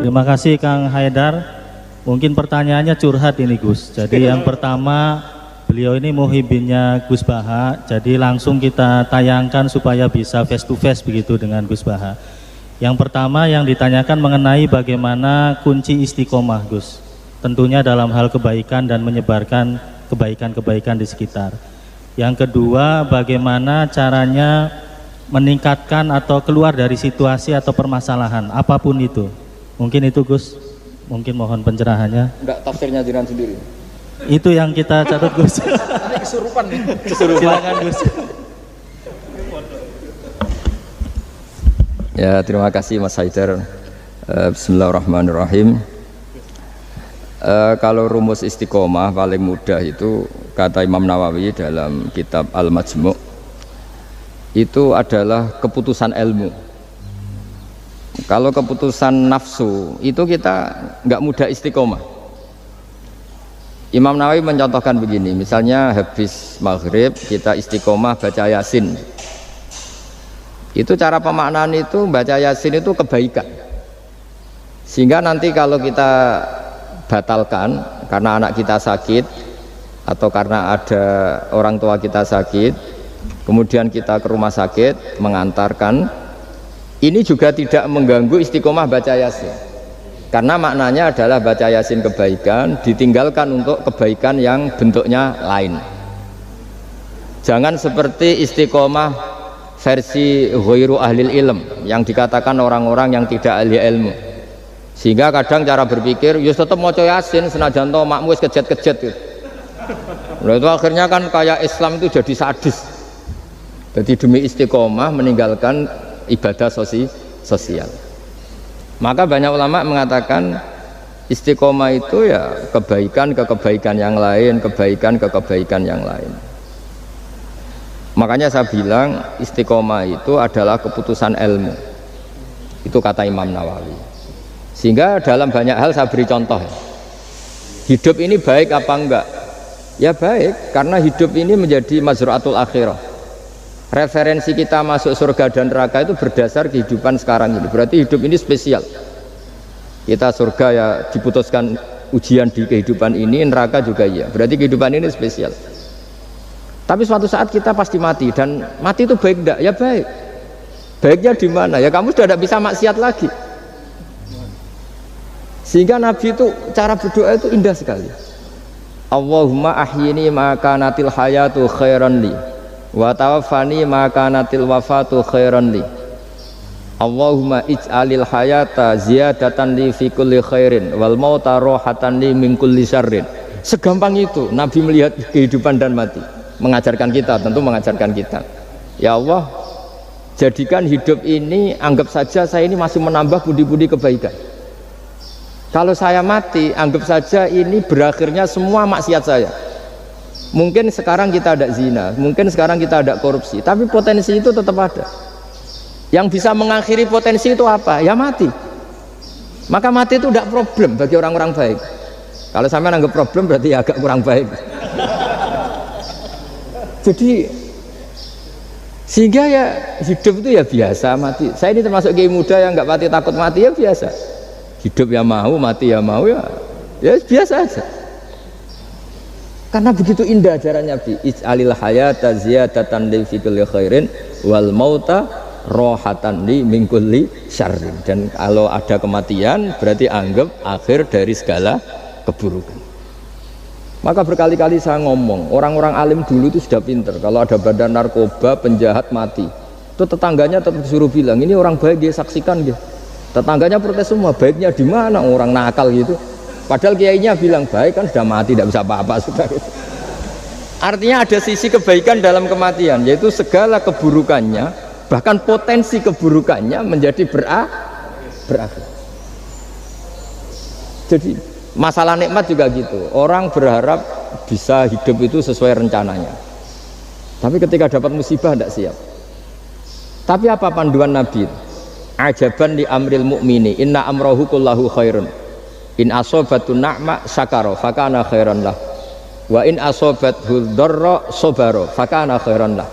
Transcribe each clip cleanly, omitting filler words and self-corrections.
Terima kasih Kang Haidar. Mungkin pertanyaannya curhat ini Gus. Jadi yang pertama, beliau ini muhibinnya Gus Baha. Jadi langsung kita tayangkan supaya bisa face to face begitu dengan Gus Baha. Yang pertama yang ditanyakan mengenai bagaimana kunci istiqomah Gus. Tentunya dalam hal kebaikan dan menyebarkan kebaikan-kebaikan di sekitar. Yang kedua, bagaimana caranya meningkatkan atau keluar dari situasi atau permasalahan apapun itu. Mungkin itu Gus, mungkin mohon pencerahannya. Enggak, tafsirnya jiran sendiri. Itu yang kita catat Gus. Ini kesurupan nih. Silakan Gus. Ya, terima kasih Mas Haidar. Bismillahirrahmanirrahim. Kalau rumus istiqomah paling mudah itu kata Imam Nawawi dalam kitab Al-Majmu' itu adalah keputusan ilmu. Kalau keputusan nafsu itu kita nggak mudah istiqomah. Imam Nawawi mencontohkan begini, misalnya habis maghrib kita istiqomah baca Yasin. Itu cara pemaknaan itu baca Yasin itu kebaikan. Sehingga nanti kalau kita batalkan karena anak kita sakit atau karena ada orang tua kita sakit, kemudian kita ke rumah sakit mengantarkan, ini juga tidak mengganggu istiqomah baca Yasin, karena maknanya adalah baca Yasin kebaikan ditinggalkan untuk kebaikan yang bentuknya lain. Jangan seperti istiqomah versi ghairu ahlil ilm yang dikatakan orang-orang yang tidak ahli ilmu, sehingga kadang cara berpikir yus tetap mau Yasin senajan to makmu wis kejet-kejet gitu. Nah, itu akhirnya kan kayak Islam itu jadi sadis, jadi demi istiqomah meninggalkan ibadah sosial. Maka banyak ulama mengatakan istiqomah itu ya kebaikan ke kebaikan yang lain, kebaikan ke kebaikan yang lain. Makanya saya bilang istiqomah itu adalah keputusan ilmu. Itu kata Imam Nawawi. Sehingga dalam banyak hal saya beri contoh. Hidup ini baik apa enggak? Ya baik, karena hidup ini menjadi mazru'atul akhirah. Referensi kita masuk surga dan neraka itu berdasar kehidupan sekarang ini. Berarti hidup ini spesial. Kita surga ya diputuskan ujian di kehidupan ini, neraka juga iya. Berarti kehidupan ini spesial. Tapi suatu saat kita pasti mati, dan mati itu baik enggak? Ya baik. Baiknya di mana? Ya kamu sudah tidak bisa maksiat lagi. Sehingga Nabi itu cara berdoa itu indah sekali. Allahumma ahyini ma kanatil hayatu khairan li wa tawaffani ma kanatil wafatu khairan li. Allahumma ij'alil hayata ziyadatan li fi kulli khairin wal mauta rohatan li min kulli syarrin. Segampang itu Nabi melihat kehidupan dan mati. Mengajarkan kita, tentu mengajarkan kita. Ya Allah, jadikan hidup ini, anggap saja saya ini masih menambah budi-budi kebaikan. Kalau saya mati, anggap saja ini berakhirnya semua maksiat saya. Mungkin sekarang kita ada zina, mungkin sekarang kita ada korupsi, tapi potensi itu tetap ada. Yang bisa mengakhiri potensi itu apa? Ya mati. Maka mati itu tidak problem bagi orang-orang baik. Kalau sampai anggap problem berarti ya agak kurang baik. Jadi sehingga ya hidup itu ya biasa, mati. Saya ini termasuk kiai muda yang nggak mati takut mati, ya biasa. Hidup ya mau, mati ya mau, ya biasa aja. Karena begitu indah ajaran Nabi. Ij'alil hayata ziyadatan li fi kulli khairin wal mauta rohatan li min kulli syarrin. Dan kalau ada kematian berarti anggap akhir dari segala keburukan. Maka berkali-kali saya ngomong, orang-orang alim dulu itu sudah pinter. Kalau ada badan narkoba, penjahat mati, itu tetangganya tetap disuruh bilang, ini orang baik, dia saksikan dia. Tetangganya protes semua, baiknya di mana orang nakal gitu. Padahal kiainya bilang baik, kan sudah mati, tidak bisa apa-apa sudah. Artinya ada sisi kebaikan dalam kematian, yaitu segala keburukannya, bahkan potensi keburukannya menjadi berakhir. Jadi masalah nikmat juga gitu. Orang berharap bisa hidup itu sesuai rencananya, tapi ketika dapat musibah tidak siap. Tapi apa panduan Nabi? Ajaban li amril mu'mini inna amrahu kullahu khairun in asobatu na'ma syakara fakana khairan lah wa in asobathu dharra sobaro fakana khairan lah.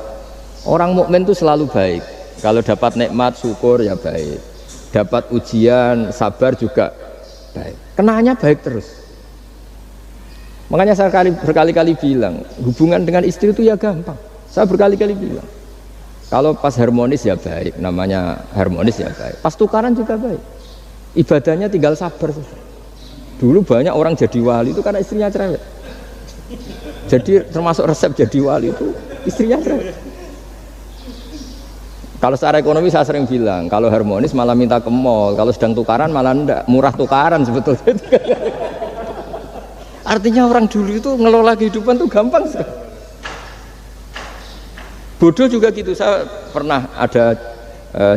Orang mukmin itu selalu baik. Kalau dapat nikmat syukur ya baik. Dapat ujian sabar juga baik. Kenaannya baik terus. Makanya saya berkali-kali bilang, hubungan dengan istri itu ya gampang. Saya berkali-kali bilang, kalau pas harmonis ya baik, namanya harmonis ya baik. Pas tukaran juga baik. Ibadahnya tinggal sabar. Dulu banyak orang jadi wali itu karena istrinya cerewet. Jadi termasuk resep jadi wali itu istrinya cerewet. Kalau secara ekonomi saya sering bilang, kalau harmonis malah minta ke mall, kalau sedang tukaran malah enggak, murah tukaran sebetulnya. Artinya orang dulu itu ngelola kehidupan tuh gampang sekali. Bodoh juga gitu. Saya pernah ada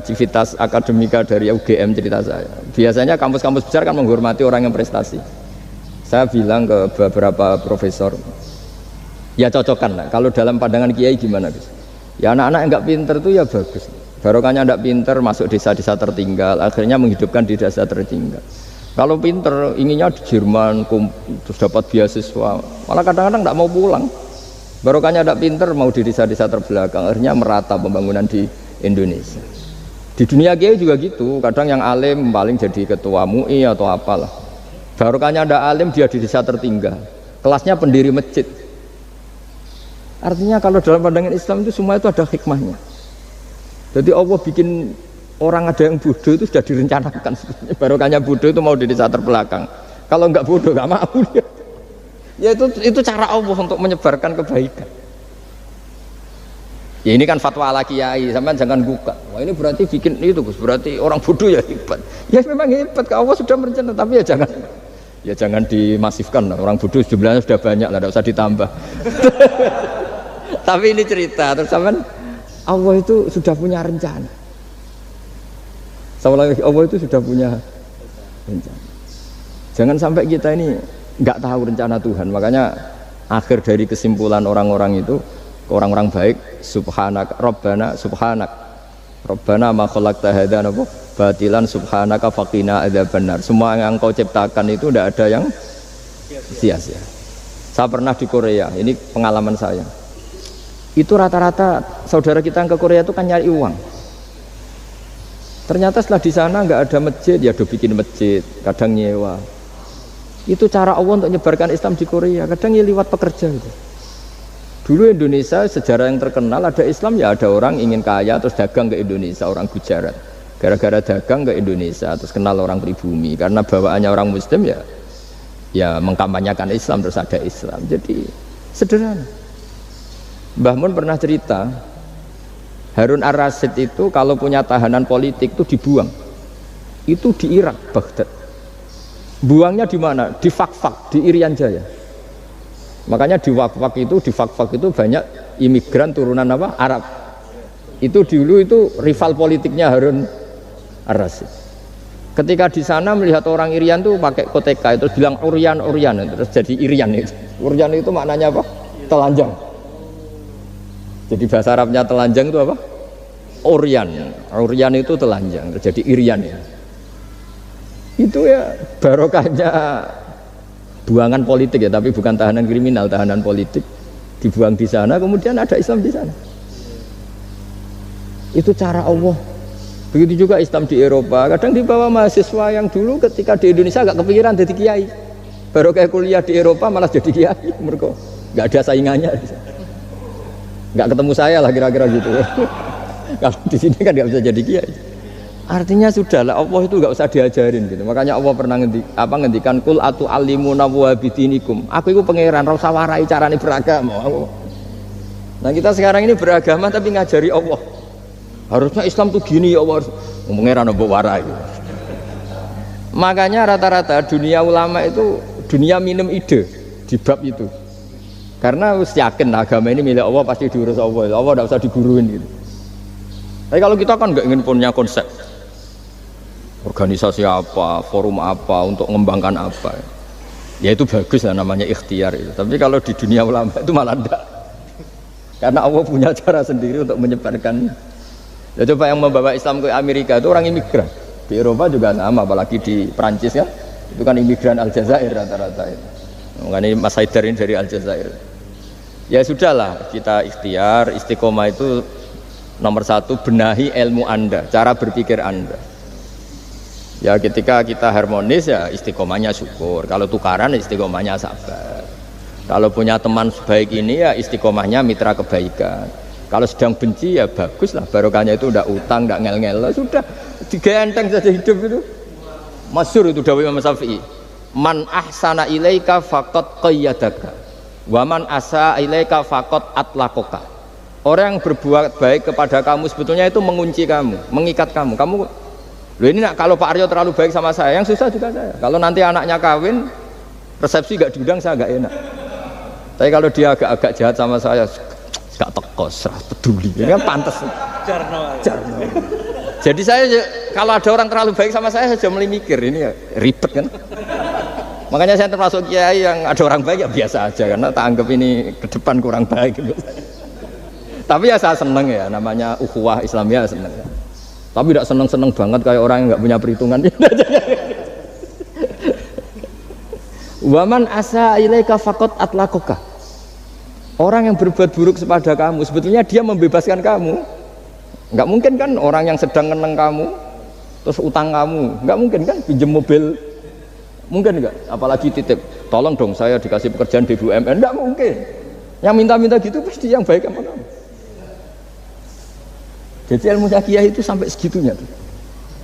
civitas akademika dari UGM cerita saya. Biasanya kampus-kampus besar kan menghormati orang yang prestasi. Saya bilang ke beberapa profesor, ya cocokkan lah. Kalau dalam pandangan kiai gimana Gus? Ya anak-anak yang nggak pinter tuh ya bagus. Barokahnya nggak pinter masuk desa-desa tertinggal, akhirnya menghidupkan di desa tertinggal. Kalau pinter inginnya di Jerman terus dapat beasiswa, malah kadang-kadang nggak mau pulang. Barokahnya nggak pinter mau di desa-desa terbelakang, akhirnya merata pembangunan di Indonesia. Di dunia kiai juga gitu, kadang yang alim paling jadi ketua MUI atau apalah. Barokahnya nggak alim dia di desa tertinggal, kelasnya pendiri masjid. Artinya kalau dalam pandangan Islam itu semua itu ada hikmahnya. Jadi Allah bikin orang ada yang bodoh itu sudah direncanakan sebetulnya. Barokahnya bodoh itu mau di desa terbelakang. Kalau enggak bodoh enggak mau dia. Ya itu cara Allah untuk menyebarkan kebaikan. Ya ini kan fatwa ala kiai, sampean jangan buka. Wah ini berarti bikin itu Gus, berarti orang bodoh ya hebat. Ya memang hebat, Allah sudah merencanakan, tapi ya jangan dimasifkan. Orang bodoh jumlahnya sudah banyak lah, tidak usah ditambah. Tapi ini cerita, terus sampean Allah itu sudah punya rencana. Sama lagi Allah itu sudah punya rencana. Jangan sampai kita ini nggak tahu rencana Tuhan. Makanya akhir dari kesimpulan orang-orang itu, orang-orang baik, subhanak Rabbana subhanak Rabbana ma khalaqta hadza batilan subhanaka faqina adzabannar. Semua yang Engkau ciptakan itu tidak ada yang sia-sia. Saya pernah di Korea, ini pengalaman saya. Itu rata-rata saudara kita yang ke Korea itu kan nyari uang. Ternyata setelah di sana nggak ada masjid, ya udah bikin masjid, kadang nyewa. Itu cara Allah untuk menyebarkan Islam di Korea. Kadang ya lewat pekerja itu. Dulu Indonesia sejarah yang terkenal ada Islam ya ada orang ingin kaya terus dagang ke Indonesia, orang Gujarat. Gara-gara dagang ke Indonesia terus kenal orang pribumi karena bawaannya orang Muslim ya mengkampanyekan Islam terus ada Islam. Jadi sederhana. Mbah Mun pernah cerita Harun Ar-Rasyid itu kalau punya tahanan politik itu dibuang. Itu di Irak, Baghdad. Buangnya di mana? Di Fakfak, di Irian Jaya. Makanya di Fakfak itu banyak imigran turunan apa? Arab. Itu dulu itu rival politiknya Harun Ar-Rasyid. Ketika di sana melihat orang Irian tuh pakai koteka itu bilang Urian terus jadi Irian itu. Urian itu maknanya apa? Telanjang. Jadi bahasa Arabnya telanjang itu apa? Urian itu telanjang, jadi Irian ya. Itu ya barokahnya buangan politik ya, tapi bukan tahanan kriminal, tahanan politik dibuang di sana, kemudian ada Islam di sana. Itu cara Allah. Begitu juga Islam di Eropa, kadang dibawa mahasiswa yang dulu ketika di Indonesia agak kepikiran jadi kiai. Barokah kuliah di Eropa malah jadi kiai, mereka nggak ada saingannya. Nggak ketemu saya lah kira-kira gitu. Kalau di sini kan nggak bisa jadi kiai. Artinya sudahlah Allah itu nggak usah diajarin gitu. Makanya Allah pernah ngendikan kul atu alimuna wa bidinikum. Aku itu pangeran, ora usah warai carane beragama. Nah kita sekarang ini beragama tapi ngajari Allah. Harusnya Islam tuh gini ya Allah. Pangeran mbok warai. Makanya rata-rata dunia ulama itu dunia minum ide di bab itu. Karena harus yakin agama ini milik Allah, pasti diurus Allah. Allah tidak usah diguruin gitu. Tapi kalau kita kan nggak ingin punya konsep organisasi apa, forum apa, untuk mengembangkan apa, ya itu bagus lah namanya ikhtiar itu. Tapi kalau di dunia ulama itu malah enggak. Karena Allah punya cara sendiri untuk menyebarkan. Ya coba yang membawa Islam ke Amerika itu orang imigran. Di Eropa juga sama, apalagi di Prancis ya. Itu kan imigran Aljazair rata-rata itu. Makanya Mas Haidar ini dari Aljazair. Ya sudahlah, kita ikhtiar, istiqomah itu Nomor satu, benahi ilmu Anda, cara berpikir Anda. Ya ketika kita harmonis ya istiqomahnya syukur. Kalau tukaran istiqomahnya sabar. Kalau punya teman sebaik ini ya istiqomahnya mitra kebaikan. Kalau sedang benci ya bagus lah, barokahnya itu ndak utang, ndak ngel-ngel, sudah tiga enteng saja hidup itu. Masyhur itu dawuh Imam Syafi'i. Man ahsana ilaika faqad qayyadaka. Wa man asa ilaika faqad atlaqaka. Orang yang berbuat baik kepada kamu sebetulnya itu mengunci kamu, mengikat kamu. Kamu loh ini kalau Pak Aryo terlalu baik sama saya, yang susah juga saya. Kalau nanti anaknya kawin, resepsi gak diundang saya gak enak. Tapi kalau dia agak-agak jahat sama saya, gak tekos, peduli. Ini kan pantas. Jarno. Jadi saya kalau ada orang terlalu baik sama saya sudah mulai mikir ini ya ribet kan. Makanya saya termasuk kiai yang ada orang baik ya biasa aja karena tak anggap ini ke depan kurang baik. Tapi ya saya seneng ya, namanya ukhuwah Islamiyah seneng. Tapi tidak seneng-seneng banget kayak orang yang nggak punya perhitungan. Waman asa ilaika faqad atlaqaka. Orang yang berbuat buruk kepada kamu sebetulnya dia membebaskan kamu. Nggak mungkin kan orang yang sedang ngeneng kamu terus utang kamu, nggak mungkin kan pinjam mobil, mungkin nggak? Apalagi titip, tolong dong saya dikasih pekerjaan BUMN, nggak mungkin. Yang minta-minta gitu pasti yang baik sama kamu. Jadi ilmu kiai itu sampai segitunya tuh.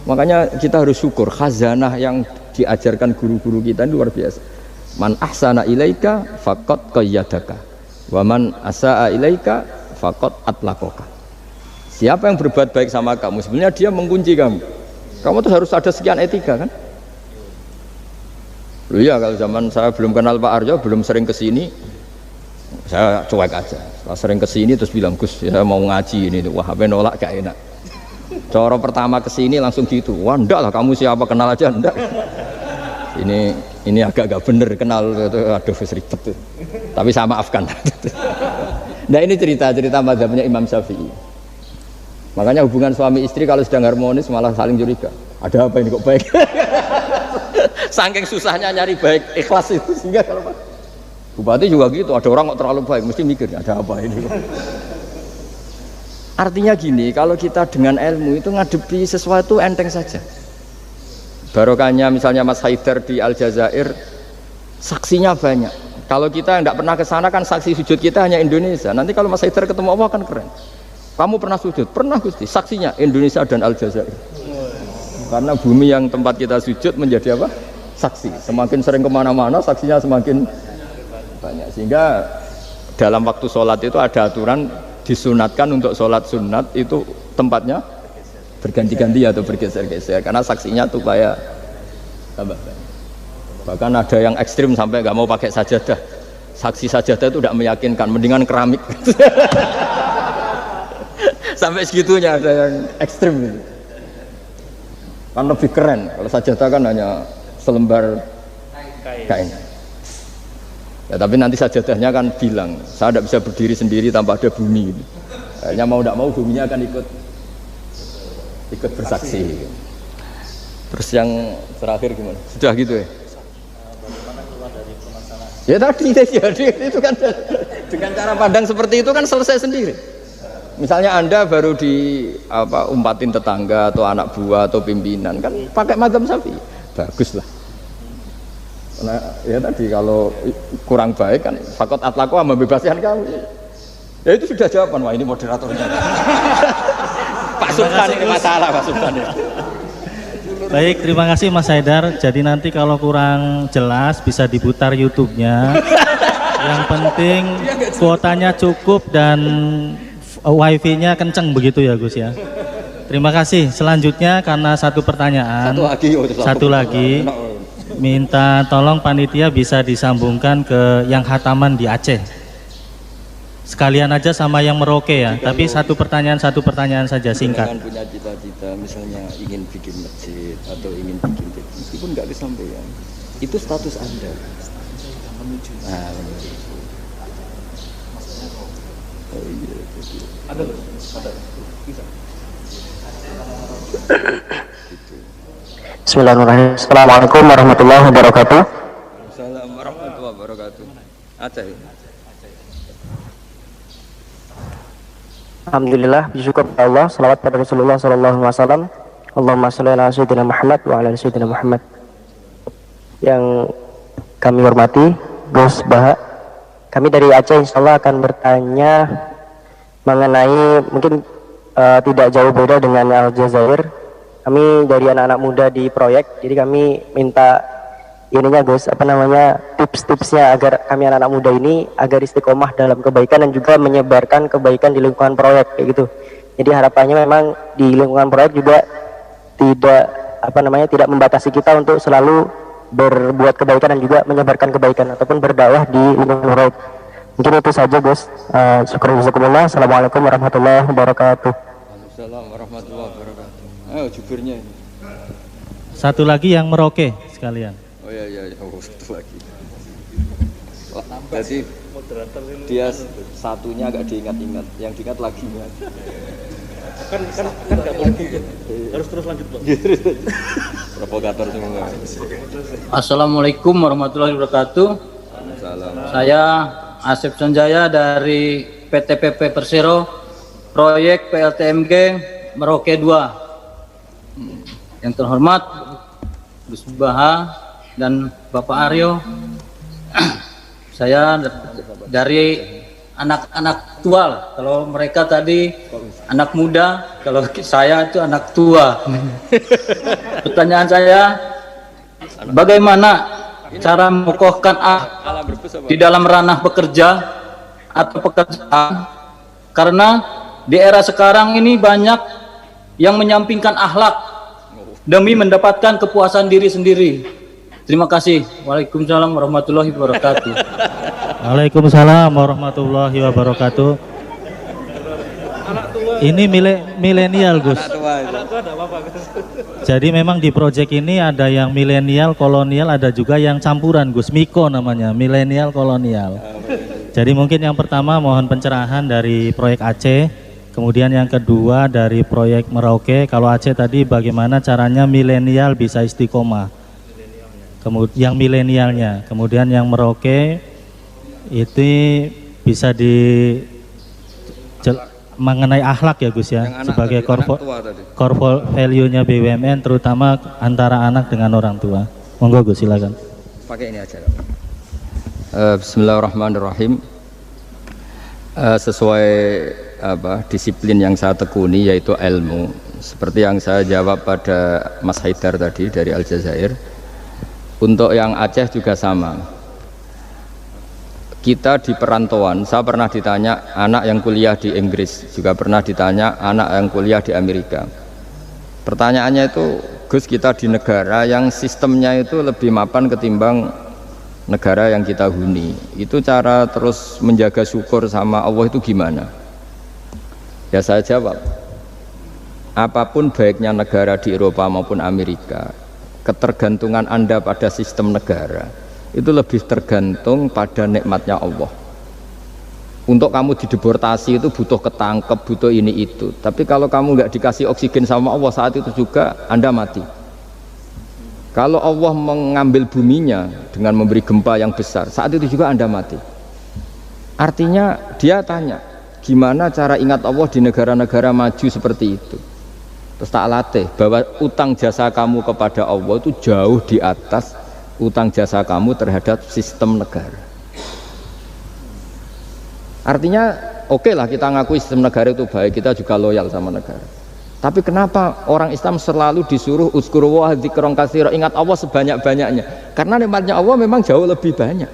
Makanya kita harus syukur khazanah yang diajarkan guru-guru kita ini luar biasa. Man ahsana ilaika faqad qayyadaka wa man asaa ilaika faqad atlaqaka. Siapa yang berbuat baik sama kamu sebenarnya dia mengunci kamu. Kamu tuh harus ada sekian etika kan? Loh iya, kalau zaman saya belum kenal Pak Aryo, belum sering kesini, saya cuek aja. Setelah sering kesini terus bilang, Gus saya mau ngaji ini, wah apa nolak gak enak. Cara pertama kesini langsung gitu, wah enggak lah kamu siapa kenal aja enggak. Ini agak-agak bener kenal, aduh ribet tuh. Tapi saya maafkan. Nah ini cerita mazhabnya Imam Syafi'i. Makanya hubungan suami istri kalau sedang harmonis malah saling curiga. Ada apa ini kok baik? Saking susahnya nyari baik ikhlas itu sehingga kalau Bupati juga gitu, ada orang kok terlalu baik mesti mikir ada apa ini kok. Artinya gini, kalau kita dengan ilmu itu ngadepi sesuatu enteng saja. Barokahnya misalnya Mas Haidar di Aljazair, saksinya banyak. Kalau kita tidak pernah ke sana kan saksi sujud kita hanya Indonesia. Nanti kalau Mas Haidar ketemu Allah kan keren. Kamu pernah sujud? Pernah Gusti. Saksinya Indonesia dan Aljazair. Karena bumi yang tempat kita sujud menjadi apa? Saksi. Semakin sering kemana-mana saksinya semakin banyak. Sehingga dalam waktu sholat itu ada aturan disunatkan untuk sholat sunat itu tempatnya berganti-ganti atau bergeser-geser. Karena saksinya tuh kayak bahkan ada yang ekstrim sampai nggak mau pakai sajadah. Saksi sajadah itu tidak meyakinkan, mendingan keramik. Sampai segitunya ada yang ekstrim gitu. Kan lebih keren kalau sajadah kan hanya selembar kain. Ya tapi nanti sajadahnya kan bilang saya tidak bisa berdiri sendiri tanpa ada bumi. Akhirnya mau tidak mau buminya akan ikut bersaksi. Terus yang terakhir gimana? Sudah gitu ya? Ya tadi jadi itu kan dengan cara pandang seperti itu kan selesai sendiri. Misalnya Anda baru umpatin tetangga atau anak buah atau pimpinan kan pakai mazhab Syafi'i, bagus lah. Nah, ya tadi kalau kurang baik kan fakot atlaqwa membebaskan kamu. Ya itu sudah jawaban. Wah ini moderatornya. Pak Sultan ini masalah Pak Sultan ya. Baik, terima kasih Mas Haidar. Jadi nanti kalau kurang jelas bisa diputar YouTube-nya. Yang penting kuotanya cukup dan wifi-nya kenceng begitu ya Gus ya. Terima kasih. Selanjutnya karena satu pertanyaan, satu lagi, minta tolong panitia bisa disambungkan ke yang khataman di Aceh. Sekalian aja sama yang Merauke ya. Tapi satu pertanyaan saja singkat. Jangan punya cita-cita misalnya ingin bikin masjid atau ingin bikin meskipun nggak kesampaian. Itu status Anda. Menuju. Nah, menuju. Oh iya. Ada. Bisa. Bismillahirrahmanirrahim. Assalamualaikum warahmatullahi wabarakatuh. Assalamualaikum warahmatullahi wabarakatuh. Aceh. Alhamdulillah, bersyukur kepada Allah, salawat pada Rasulullah sallallahu alaihi wasallam. Allahumma shalli ala sayyidina Muhammad wa ala ali sayyidina Muhammad. Yang kami hormati Gus Baha, kami dari Aceh insyaallah akan bertanya mengenai mungkin tidak jauh beda dengan Aljazair. Kami dari anak-anak muda di proyek, jadi kami minta ininya Gus, tips-tipsnya agar kami anak-anak muda ini agar istiqomah dalam kebaikan dan juga menyebarkan kebaikan di lingkungan proyek kayak gitu. Jadi harapannya memang di lingkungan proyek juga tidak membatasi kita untuk selalu berbuat kebaikan dan juga menyebarkan kebaikan ataupun berdakwah di lingkungan proyek. Mungkin itu saja Gus. Syukur jazakumullah. Assalamualaikum warahmatullahi wabarakatuh. Waalaikumsalam warahmatullahi wabarakatuh. Ayo jubirnya ini. Satu lagi yang Merauke sekalian. Oh iya, oh, satu lagi. Jadi dia satunya agak diingat-ingat, yang diingat laginya. kan nggak boleh harus terus lanjut Bang. Provokator semua. Assalamualaikum warahmatullahi wabarakatuh. Salam. Saya Asep Sanjaya dari PT PP Persero, proyek PLTMG Merauke 2. Yang terhormat Gus Baha dan Bapak Aryo, saya dari anak-anak tua. Kalau mereka tadi anak muda, kalau saya itu anak tua. Pertanyaan saya, bagaimana cara mengokohkan di dalam ranah bekerja atau pekerjaan? Karena di era sekarang ini banyak yang menyampingkan akhlak demi mendapatkan kepuasan diri sendiri. Terima kasih. Waalaikumsalam warahmatullahi wabarakatuh. Waalaikumsalam warahmatullahi wabarakatuh. Ini milenial Gus. Jadi memang di proyek ini ada yang milenial, kolonial, ada juga yang campuran Gus. Miko namanya, milenial kolonial. Jadi mungkin yang pertama mohon pencerahan dari proyek Aceh. Kemudian yang kedua dari proyek Merauke. Kalau Aceh tadi bagaimana caranya milenial bisa istiqomah. Kemudian yang milenialnya. Kemudian yang Merauke itu bisa mengenai akhlak ya Gus ya, sebagai core value-nya BUMN terutama antara anak dengan orang tua. Monggo Gus silakan. Pakai ini aja. Bismillahirrahmanirrahim. Sesuai disiplin yang saya tekuni yaitu ilmu. Seperti yang saya jawab pada Mas Haidar tadi dari Aljazair. Untuk yang Aceh juga sama. Kita di perantauan, saya pernah ditanya anak yang kuliah di Inggris, juga pernah ditanya anak yang kuliah di Amerika. Pertanyaannya itu, Gus, kita di negara yang sistemnya itu lebih mapan ketimbang negara yang kita huni. Itu cara terus menjaga syukur sama Allah itu gimana? Ya saya jawab, apapun baiknya negara di Eropa maupun Amerika, ketergantungan Anda pada sistem negara itu lebih tergantung pada nikmatnya Allah. Untuk kamu dideportasi itu butuh ketangkep, butuh ini itu. Tapi kalau kamu nggak dikasih oksigen sama Allah saat itu juga Anda mati. Kalau Allah mengambil buminya dengan memberi gempa yang besar, saat itu juga Anda mati. Artinya dia tanya, gimana cara ingat Allah di negara-negara maju seperti itu? Terus tak latih bahwa utang jasa kamu kepada Allah itu jauh di atas utang jasa kamu terhadap sistem negara. Artinya oke lah kita ngakui sistem negara itu baik, kita juga loyal sama negara. Tapi kenapa orang Islam selalu disuruh uzkuru wa dzikron katsira, ingat Allah sebanyak-banyaknya? Karena nikmatnya Allah memang jauh lebih banyak.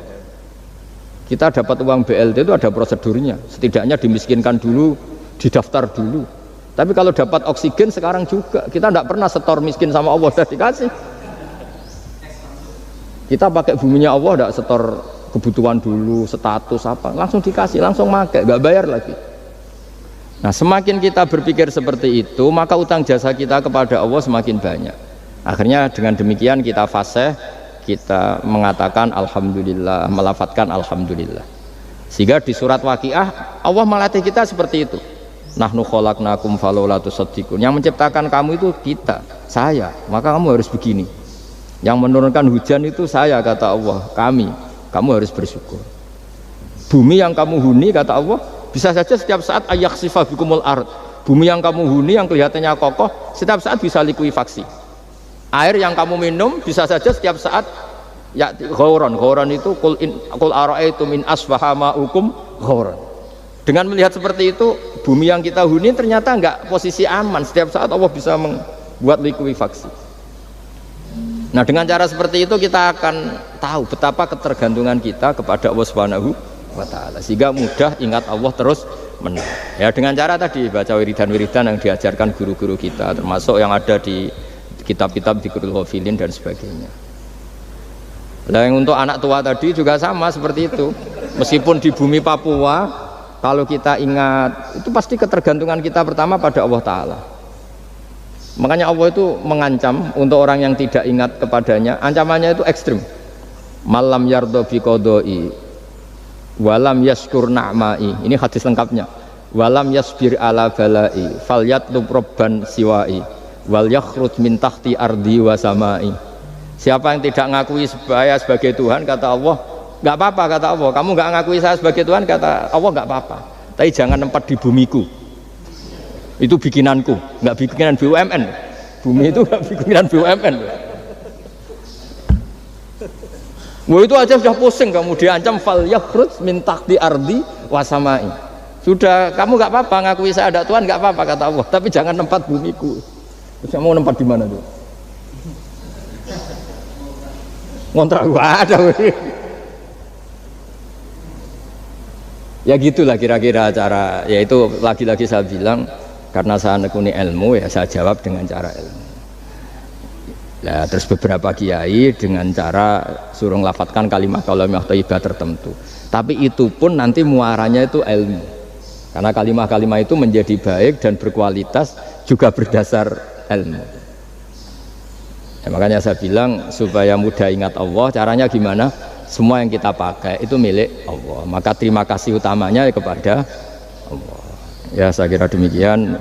Kita dapat uang BLT itu ada prosedurnya, setidaknya dimiskinkan dulu, didaftar dulu. Tapi kalau dapat oksigen sekarang juga, kita tidak pernah setor miskin sama Allah, sudah dikasih. Kita pakai buminya Allah, tidak setor kebutuhan dulu, status apa, langsung dikasih, langsung pakai, nggak bayar lagi. Nah semakin kita berpikir seperti itu, maka utang jasa kita kepada Allah semakin banyak. Akhirnya dengan demikian kita fasih, kita mengatakan Alhamdulillah, melafadzkan Alhamdulillah. Sehingga di surat Waqiah Allah melatih kita seperti itu. Nahnu khalaqnakum falaula tusaddiqun. Yang menciptakan kamu itu kita, saya, maka kamu harus begini. Yang menurunkan hujan itu saya, kata Allah, kami, kamu harus bersyukur. Bumi yang kamu huni, kata Allah, Bisa saja setiap saat ayaksifa bikumul ard. Bumi yang kamu huni yang kelihatannya kokoh setiap saat bisa likuifaksi. Air yang kamu minum bisa saja setiap saat ya ghauran. Ghauran itu qul ara'aitum min asbaha ma'ukum ghauran. Dengan melihat seperti itu, bumi yang kita huni ternyata enggak posisi aman. Setiap saat Allah bisa membuat likuifaksi. Nah, dengan cara seperti itu kita akan tahu betapa ketergantungan kita kepada Allah Subhanahu wa taala. Sehingga mudah ingat Allah terus menerus. Ya, dengan cara tadi baca wiridan-wiridan yang diajarkan guru-guru kita, termasuk yang ada di kitab-kitab Dzikrul Ghafilin dan sebagainya. Nah, yang untuk anak tua tadi juga sama seperti itu. Meskipun di bumi Papua, kalau kita ingat, itu pasti ketergantungan kita pertama pada Allah Ta'ala. Makanya Allah itu mengancam untuk orang yang tidak ingat kepadanya. Ancamannya itu ekstrim. Malam yardo bi qodoi walam yaskur na'mai. Ini hadis lengkapnya. Walam yasbir ala balai falyatlub robban siwai wal yakhruj min tahti ardi wa samai. Siapa yang tidak ngakui saya sebagai Tuhan, kata Allah, nggak apa-apa, kata Allah. Kamu nggak ngakui saya sebagai Tuhan, kata Allah, nggak apa-apa. Tapi jangan tempat di bumiku. Itu bikinanku, nggak bikinan BUMN. Bumi itu nggak bikinan BUMN. Wah, itu aja sudah pusing, kamu diancam fal yakhruj min tahti ardi wa samai. Sudah, kamu nggak apa-apa ngakui saya ada Tuhan, nggak apa-apa, kata Allah. Tapi jangan tempat bumiku. Terus mau tempat di mana tuh? Ngontrak gua ada. Ya gitulah kira-kira cara. Yaitu lagi-lagi saya bilang, karena saya nekuni ilmu, ya saya jawab dengan cara ilmu. Nah, terus beberapa kiai dengan cara suruh ngelafatkan kalimat-kalimat thayyibah tertentu. Tapi itu pun nanti muaranya itu ilmu. Karena kalimat-kalimat itu menjadi baik dan berkualitas juga berdasar ilmu. Ya, makanya saya bilang supaya mudah ingat Allah, caranya gimana? Semua yang kita pakai itu milik Allah. Maka terima kasih utamanya kepada Allah. Ya, saya kira demikian.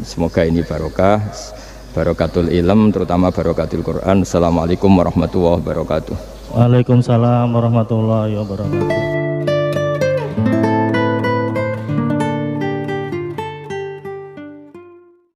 Semoga ini barokah, barokatul ilm, terutama barokatul Quran. Assalamualaikum warahmatullahi wabarakatuh. Waalaikumsalam warahmatullahi wabarakatuh.